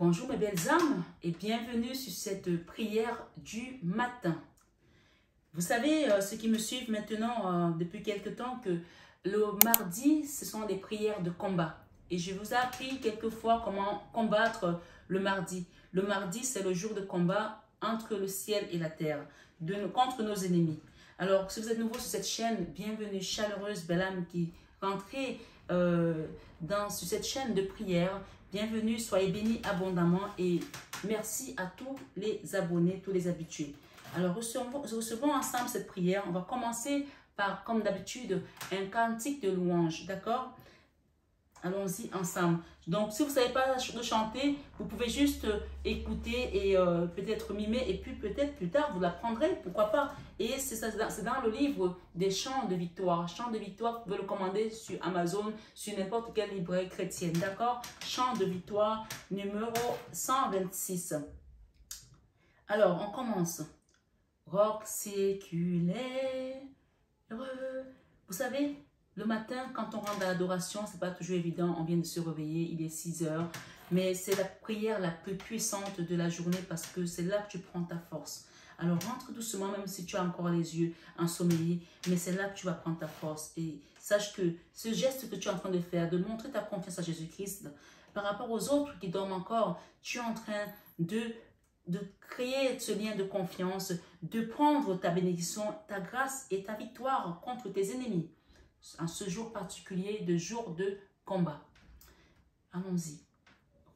Bonjour mes belles âmes et bienvenue sur cette prière du matin. Vous savez, ceux qui me suivent maintenant depuis quelque temps, que le mardi, ce sont des prières de combat. Et je vous ai appris quelquefois comment combattre le mardi. Le mardi, c'est le jour de combat entre le ciel et la terre, contre nos ennemis. Alors, si vous êtes nouveau sur cette chaîne, bienvenue, chaleureuse belle âme qui rentrez sur cette chaîne de prière. Bienvenue, soyez bénis abondamment et merci à tous les abonnés, tous les habitués. Alors, recevons ensemble cette prière. On va commencer par, comme d'habitude, un cantique de louange, d'accord? Allons-y ensemble. Donc, si vous ne savez pas de chanter, vous pouvez juste écouter et peut-être mimer. Et puis, peut-être plus tard, vous l'apprendrez. Pourquoi pas? Et c'est dans le livre des chants de victoire. Chants de victoire, vous pouvez le commander sur Amazon, sur n'importe quelle librairie chrétienne. D'accord? Chants de victoire, numéro 126. Alors, on commence. Roc séculaire. Vous savez, le matin, quand on rentre dans l'adoration, ce n'est pas toujours évident. On vient de se réveiller, il est 6 heures. Mais c'est la prière la plus puissante de la journée parce que c'est là que tu prends ta force. Alors rentre doucement, même si tu as encore les yeux ensommeillés. Mais c'est là que tu vas prendre ta force. Et sache que ce geste que tu es en train de faire, de montrer ta confiance à Jésus-Christ, par rapport aux autres qui dorment encore, tu es en train de créer ce lien de confiance, de prendre ta bénédiction, ta grâce et ta victoire contre tes ennemis. En ce jour particulier de jour de combat. Allons-y.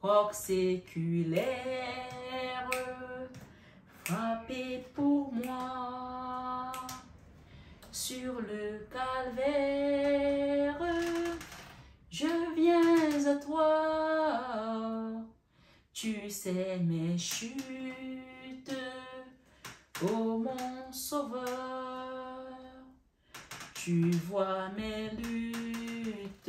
Roc séculaire, frappez pour moi. Sur le calvaire, je viens à toi. Tu sais mes chutes, ô mon sauveur. Tu vois mes luttes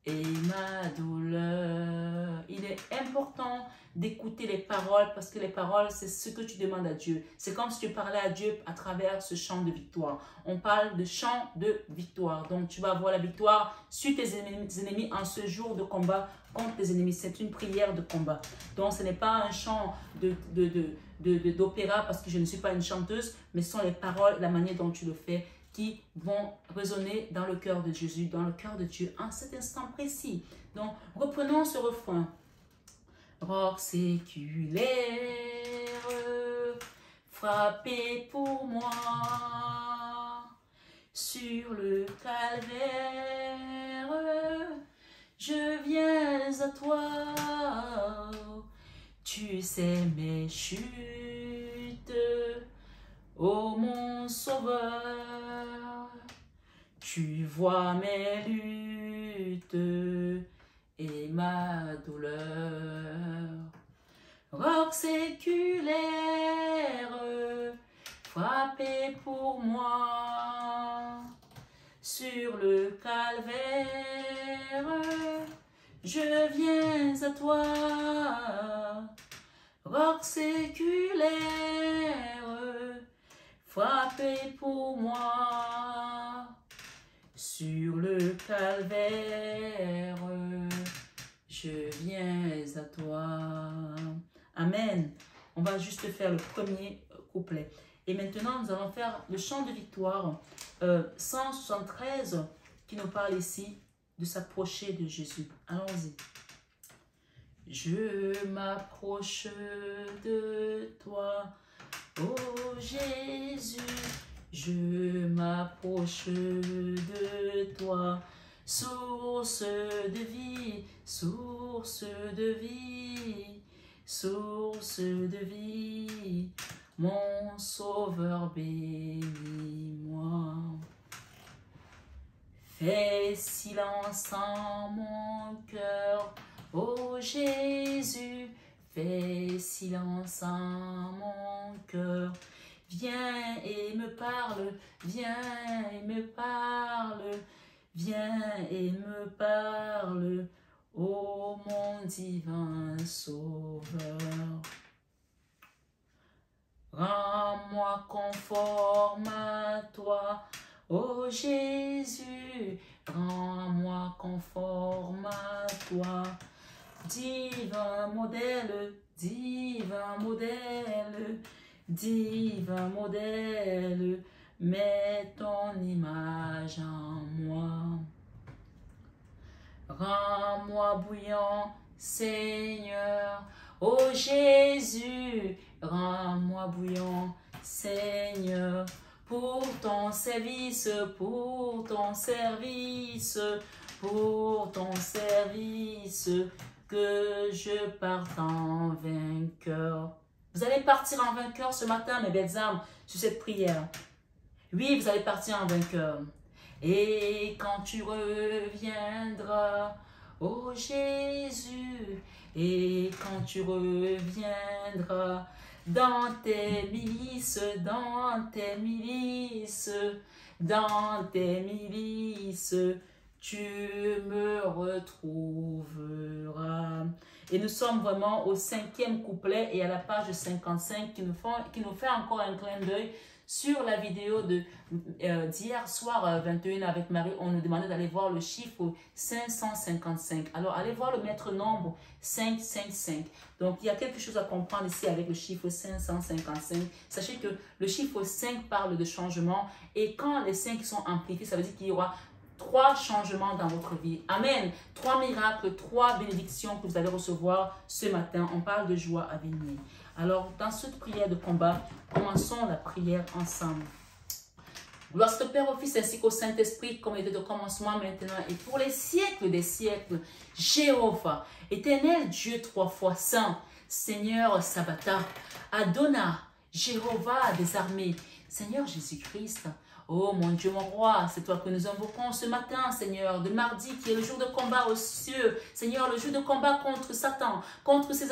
et ma douleur. Il est important d'écouter les paroles parce que les paroles, c'est ce que tu demandes à Dieu. C'est comme si tu parlais à Dieu à travers ce chant de victoire. On parle de chant de victoire. Donc, tu vas avoir la victoire sur tes ennemis en ce jour de combat contre tes ennemis. C'est une prière de combat. Donc, ce n'est pas un chant d'opéra parce que je ne suis pas une chanteuse, mais ce sont les paroles, la manière dont tu le fais qui vont résonner dans le cœur de Jésus, dans le cœur de Dieu, en cet instant précis. Donc, reprenons ce refrain. Roc séculaire, frappez pour moi. Sur le calvaire, je viens à toi. Tu sais mes chutes, ô mon sauveur, tu vois mes luttes et ma douleur. Roc séculaire, frappez pour moi. Sur le calvaire, je viens à toi. Roc séculaire, frappez pour moi. Sur le calvaire, je viens à toi. Amen. On va juste faire le premier couplet. Et maintenant, nous allons faire le chant de victoire 173 qui nous parle ici de s'approcher de Jésus. Allons-y. Je m'approche de toi, ô Jésus, je m'approche de toi, source de vie, source de vie, source de vie, mon sauveur bénis-moi. Fais silence en mon cœur, ô Jésus, fais silence en mon cœur. Viens et me parle, viens et me parle, viens et me parle, ô mon divin sauveur. Rends-moi conforme à toi, ô Jésus, rends-moi conforme à toi. divin modèle, divin modèle, divin modèle, mets ton image en moi. Rends-moi bouillant, Seigneur, ô Jésus, rends-moi bouillant, Seigneur, pour ton service, pour ton service, pour ton service, que je parte en vainqueur. Vous allez partir en vainqueur ce matin, mes belles âmes, sur cette prière. Oui, vous allez partir en vainqueur. Et quand tu reviendras, ô Jésus, et quand tu reviendras, dans tes milices, dans tes milices, dans tes milices, tu me retrouveras. Et nous sommes vraiment au 5e couplet et à la page 55 qui nous fait encore un clin d'œil sur la vidéo d'hier soir 21 avec Marie. On nous demandait d'aller voir le chiffre 555. Alors allez voir le maître nombre 555. Donc il y a quelque chose à comprendre ici avec le chiffre 555. Sachez que le chiffre 5 parle de changement et quand les 5 sont amplifiés, ça veut dire qu'il y aura 3 changements dans votre vie. Amen. 3 miracles, 3 bénédictions que vous allez recevoir ce matin. On parle de joie à venir. Alors, dans cette prière de combat, commençons la prière ensemble. Gloire au Père, au Fils ainsi qu'au Saint-Esprit, comme il était au commencement, maintenant et pour les siècles des siècles. Jéhovah, éternel Dieu 3 fois saint, Seigneur Sabaoth, Adonai, Jéhovah des armées, Seigneur Jésus-Christ. Oh mon Dieu, mon roi, c'est toi que nous invoquons ce matin, Seigneur, de mardi, qui est le jour de combat aux cieux. Seigneur, le jour de combat contre Satan, contre ses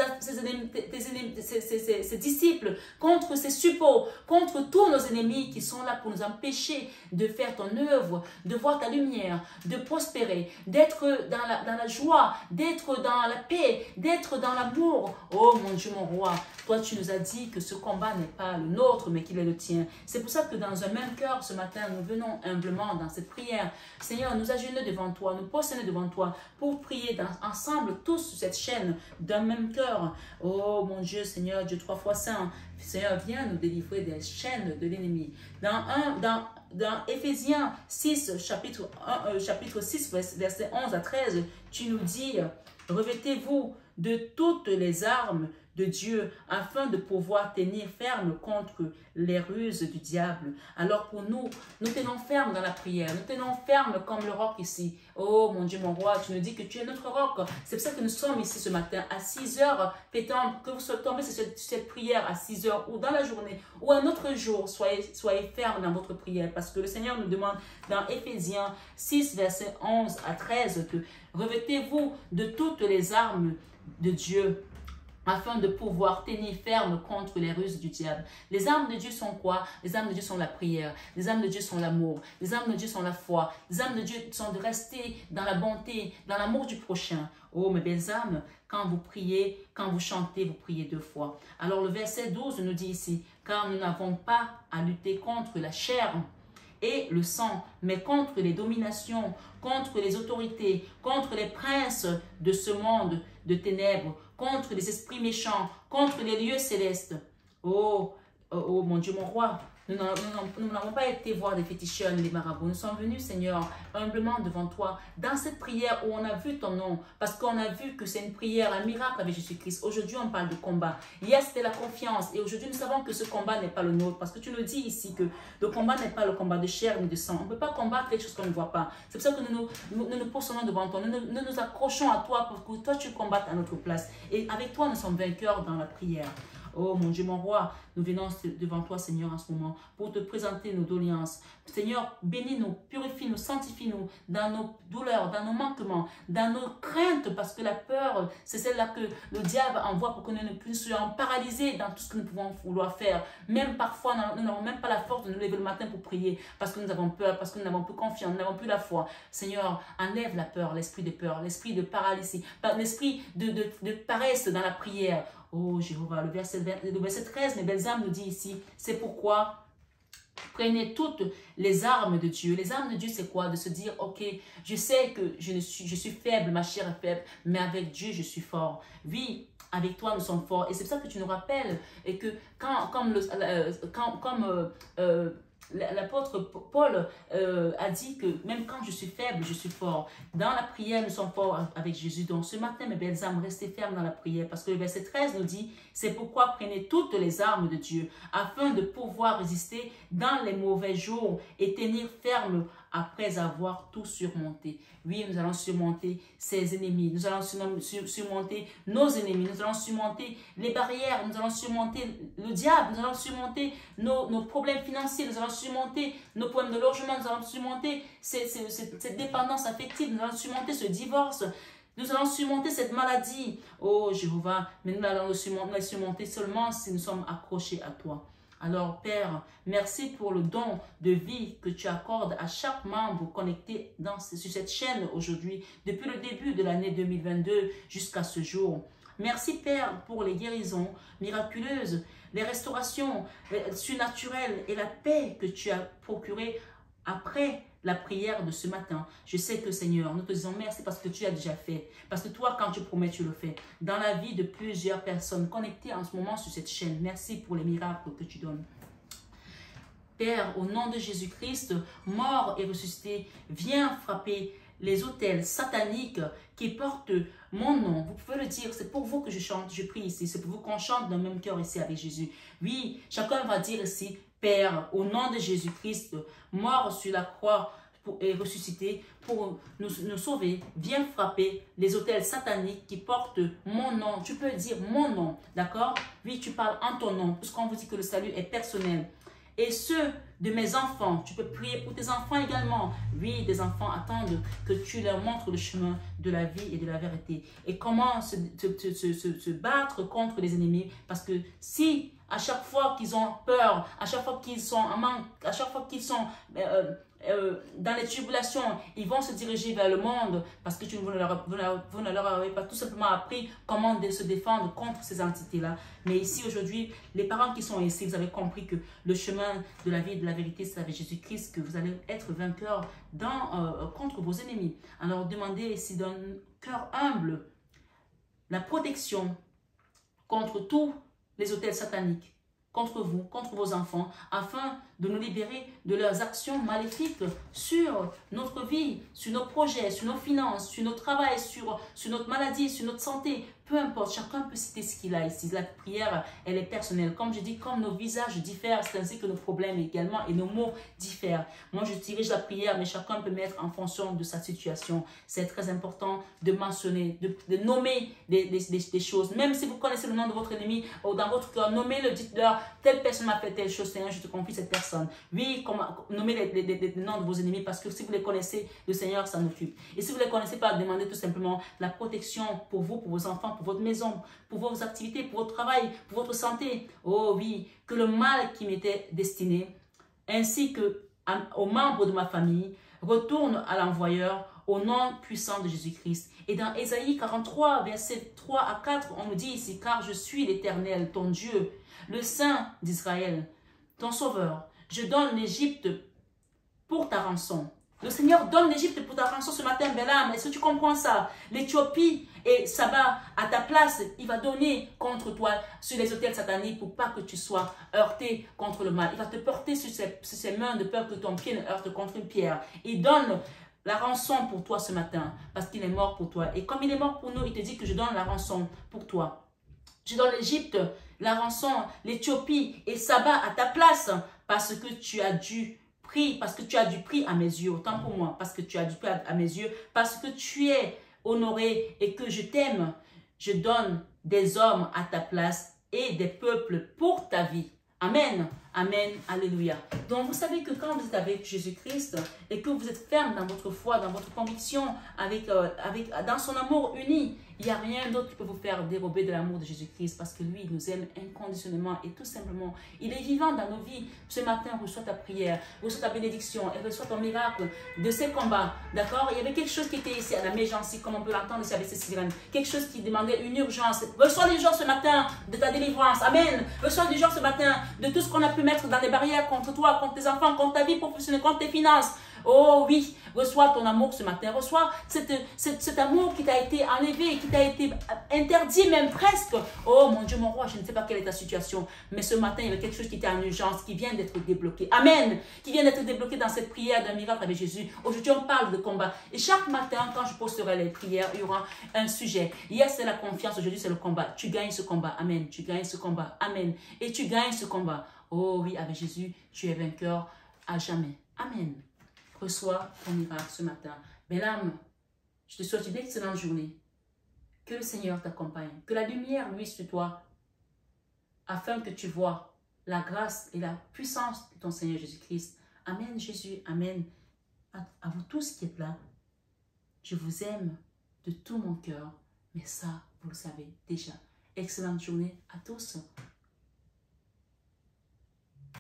disciples, contre ses suppôts, contre tous nos ennemis qui sont là pour nous empêcher de faire ton œuvre, de voir ta lumière, de prospérer, d'être dans la joie, d'être dans la paix, d'être dans l'amour. Oh mon Dieu, mon roi, toi tu nous as dit que ce combat n'est pas le nôtre, mais qu'il est le tien. C'est pour ça que dans un même cœur, ce matin, nous venons humblement dans cette prière. Seigneur, nous agenouillons devant toi, nous postons devant toi pour prier ensemble tous sur cette chaîne d'un même cœur. Oh mon Dieu, Seigneur, Dieu 3 fois saint, Seigneur, viens nous délivrer des chaînes de l'ennemi. Dans Éphésiens 6, chapitre 6, verset 11 à 13, tu nous dis, revêtez-vous de toutes les armes de Dieu afin de pouvoir tenir ferme contre les ruses du diable. Alors pour nous, nous tenons ferme dans la prière, nous tenons ferme comme le roc ici. Oh mon Dieu, mon roi, tu nous dis que tu es notre roc. C'est pour ça que nous sommes ici ce matin à 6 heures, pétant que vous soyez tombés sur cette prière à 6 heures ou dans la journée ou un autre jour, soyez ferme dans votre prière parce que le Seigneur nous demande dans Éphésiens 6, verset 11 à 13 que revêtez-vous de toutes les armes de Dieu afin de pouvoir tenir ferme contre les ruses du diable. Les armes de Dieu sont quoi? Les armes de Dieu sont la prière, les armes de Dieu sont l'amour, les armes de Dieu sont la foi, les armes de Dieu sont de rester dans la bonté, dans l'amour du prochain. Oh mes belles âmes, quand vous priez, quand vous chantez, vous priez 2 fois. Alors le verset 12 nous dit ici, car nous n'avons pas à lutter contre la chair et le sang, mais contre les dominations, contre les autorités, contre les princes de ce monde de ténèbres, contre les esprits méchants, contre les lieux célestes. Oh mon Dieu, mon roi, nous n'avons pas été voir des féticheurs ni des marabouts. Nous sommes venus, Seigneur, humblement devant toi, dans cette prière où on a vu ton nom, parce qu'on a vu que c'est une prière, un miracle avec Jésus-Christ. Aujourd'hui, on parle de combat. Hier, c'était la confiance. Et aujourd'hui, nous savons que ce combat n'est pas le nôtre, parce que tu nous dis ici que le combat n'est pas le combat de chair ni de sang. On ne peut pas combattre quelque chose qu'on ne voit pas. C'est pour ça que nous nous postons devant toi. Nous nous accrochons à toi pour que toi, tu combattes à notre place. Et avec toi, nous sommes vainqueurs dans la prière. Oh mon Dieu, mon roi, nous venons devant toi, Seigneur, en ce moment, pour te présenter nos doléances. Seigneur, bénis-nous, purifie-nous, sanctifie-nous dans nos douleurs, dans nos manquements, dans nos craintes, parce que la peur, c'est celle-là que le diable envoie pour que nous ne puissions paralyser dans tout ce que nous pouvons vouloir faire. Même parfois, nous n'avons même pas la force de nous lever le matin pour prier, parce que nous avons peur, parce que nous n'avons plus confiance, nous n'avons plus la foi. Seigneur, enlève la peur, l'esprit de peur, l'esprit de paralysie, l'esprit de paresse dans la prière. Oh Jéhovah, le verset 13, mes belles âmes nous dit ici, c'est pourquoi Prenez toutes les armes de Dieu. Les armes de Dieu, c'est quoi? De se dire, ok, je sais que je suis faible, ma chair est faible, mais avec Dieu, je suis fort. Oui, avec toi, nous sommes forts. Et c'est pour ça que tu nous rappelles et que l'apôtre Paul a dit que même quand je suis faible, je suis fort. Dans la prière, nous sommes forts avec Jésus. Donc ce matin, mes belles âmes, restez fermes dans la prière. Parce que le verset 13 nous dit, c'est pourquoi prenez toutes les armes de Dieu, afin de pouvoir résister dans les mauvais jours et tenir ferme après avoir tout surmonté. Oui, nous allons surmonter ces ennemis. Nous allons surmonter nos ennemis. Nous allons surmonter les barrières. Nous allons surmonter le diable. Nous allons surmonter nos problèmes financiers. Nous allons surmonter nos problèmes de logement. Nous allons surmonter cette dépendance affective. Nous allons surmonter ce divorce. Nous allons surmonter cette maladie. Oh Jéhovah, mais nous allons le surmonter seulement si nous sommes accrochés à toi. Alors Père, merci pour le don de vie que tu accordes à chaque membre connecté sur cette chaîne aujourd'hui, depuis le début de l'année 2022 jusqu'à ce jour. Merci Père pour les guérisons miraculeuses, les restaurations surnaturelles et la paix que tu as procurée après la prière de ce matin. Je sais que Seigneur, nous te disons merci parce que tu as déjà fait. Parce que toi, quand tu promets, tu le fais. Dans la vie de plusieurs personnes connectées en ce moment sur cette chaîne, merci pour les miracles que tu donnes. Père, au nom de Jésus-Christ, mort et ressuscité, viens frapper les autels sataniques qui portent mon nom. Vous pouvez le dire, c'est pour vous que je chante, je prie ici. C'est pour vous qu'on chante dans le même cœur ici avec Jésus. Oui, chacun va dire ici, Père, au nom de Jésus-Christ, mort sur la croix et ressuscité pour nous sauver, viens frapper les autels sataniques qui portent mon nom. Tu peux dire mon nom, d'accord? Oui, tu parles en ton nom, puisqu'on vous dit que le salut est personnel. Et ceux de mes enfants, tu peux prier pour tes enfants également. Oui, des enfants attendent que tu leur montres le chemin de la vie et de la vérité. Et comment se battre contre les ennemis. Parce que si à chaque fois qu'ils ont peur, à chaque fois qu'ils sont en manque, à chaque fois qu'ils sont dans les tribulations, ils vont se diriger vers le monde parce que vous ne leur avez pas tout simplement appris comment se défendre contre ces entités-là. Mais ici, aujourd'hui, les parents qui sont ici, vous avez compris que le chemin de la vie et de la vérité, c'est avec Jésus-Christ que vous allez être vainqueur contre vos ennemis. Alors, demandez ici d'un cœur humble la protection contre tous les autels sataniques, contre vous, contre vos enfants, afin de nous libérer de leurs actions maléfiques sur notre vie, sur nos projets, sur nos finances, sur notre travail, sur notre maladie, sur notre santé. Peu importe, chacun peut citer ce qu'il a ici. La prière, elle est personnelle. Comme je dis, comme nos visages diffèrent, c'est ainsi que nos problèmes également et nos mots diffèrent. Moi, je dirige la prière, mais chacun peut mettre en fonction de sa situation. C'est très important de mentionner, de nommer des choses. Même si vous connaissez le nom de votre ennemi ou dans votre cœur, nommez-le, dites-leur, telle personne m'a fait telle chose, Seigneur, je te confie cette personne. Oui, nommez les noms de vos ennemis parce que si vous les connaissez, le Seigneur s'en occupe. Et si vous ne les connaissez pas, demandez tout simplement la protection pour vous, pour vos enfants, pour votre maison, pour vos activités, pour votre travail, pour votre santé. Oh oui, que le mal qui m'était destiné, ainsi qu'aux membres de ma famille, retourne à l'envoyeur au nom puissant de Jésus-Christ. Et dans Ésaïe 43, versets 3 à 4, on nous dit ici, car je suis l'Éternel, ton Dieu, le Saint d'Israël, ton Sauveur. Je donne l'Égypte pour ta rançon. Le Seigneur donne l'Égypte pour ta rançon ce matin, Bélam. Est-ce que tu comprends ça? L'Éthiopie et Saba, à ta place, il va donner contre toi sur les autels sataniques pour pas que tu sois heurté contre le mal. Il va te porter sur ses mains de peur que ton pied ne heurte contre une pierre. Il donne la rançon pour toi ce matin parce qu'il est mort pour toi. Et comme il est mort pour nous, il te dit que je donne la rançon pour toi. Je donne l'Égypte, la rançon, l'Éthiopie et Saba à ta place parce que tu as du prix, parce que tu as du prix à mes yeux, autant pour moi, parce que tu as du prix à mes yeux, parce que tu es honoré et que je t'aime. Je donne des hommes à ta place et des peuples pour ta vie. Amen, amen, alléluia. Donc vous savez que quand vous êtes avec Jésus-Christ et que vous êtes ferme dans votre foi, dans votre conviction, dans son amour uni, Il n'y a rien d'autre qui peut vous faire dérober de l'amour de Jésus-Christ parce que lui, il nous aime inconditionnellement et tout simplement, il est vivant dans nos vies. Ce matin, reçois ta prière, reçois ta bénédiction et reçois ton miracle de ces combats. D'accord? Il y avait quelque chose qui était ici à la mégencie, comme on peut l'entendre ici avec ces sirènes. Quelque chose qui demandait une urgence. Reçois l'urgence ce matin de ta délivrance. Amen. Reçois l'urgence ce matin de tout ce qu'on a pu mettre dans les barrières contre toi, contre tes enfants, contre ta vie professionnelle, contre tes finances. Oh oui, reçois ton amour ce matin, reçois cet amour qui t'a été enlevé, qui t'a été interdit même presque. Oh mon Dieu, mon roi, je ne sais pas quelle est ta situation, mais ce matin, il y a quelque chose qui était en urgence, qui vient d'être débloqué. Amen. Qui vient d'être débloqué dans cette prière d'un miracle avec Jésus. Aujourd'hui, on parle de combat. Et chaque matin, quand je posterai les prières, il y aura un sujet. Hier, c'est la confiance, aujourd'hui, c'est le combat. Tu gagnes ce combat. Amen. Tu gagnes ce combat. Amen. Et tu gagnes ce combat. Oh oui, avec Jésus, tu es vainqueur à jamais. Amen. Reçois ton miracle ce matin. Belle âme, je te souhaite une excellente journée. Que le Seigneur t'accompagne. Que la lumière luise sur toi. Afin que tu vois la grâce et la puissance de ton Seigneur Jésus-Christ. Amen Jésus. Amen. À vous tous qui êtes là. Je vous aime de tout mon cœur. Mais ça, vous le savez déjà. Excellente journée à tous.